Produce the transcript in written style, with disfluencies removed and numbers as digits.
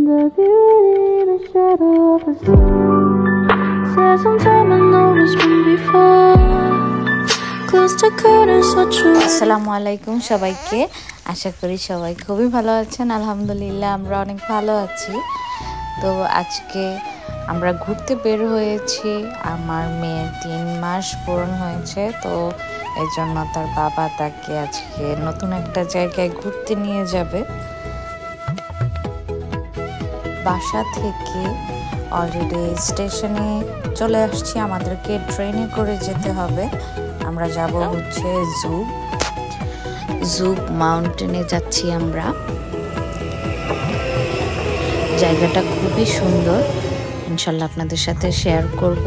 the beauty in the shadow of the sun. Said sometime I know it's been before. Close to curtains so true. আসসালামু আলাইকুম সবাইকে, আশা করি সবাই খুবই ভালো আছেন। আলহামদুলিল্লাহ আমরা অনেক ভালো আছি। তো আজকে আমরা ঘুরতে বের হয়েছি। আমার মেয়ের 3 মাস পূরণ হয়েছে, তো এই জন্য তার বাবা তাকে আজকে নতুন একটা জায়গায় ঘুরতে নিয়ে যাবে। বাসা থেকে অলরেডি স্টেশনে চলে আসছি, আমাদেরকে ট্রেনে করে যেতে হবে। আমরা যাব হচ্ছে জুগ মাউন্টেনে যাচ্ছি আমরা। জায়গাটা খুবই সুন্দর, ইনশাল্লাহ আপনাদের সাথে শেয়ার করব।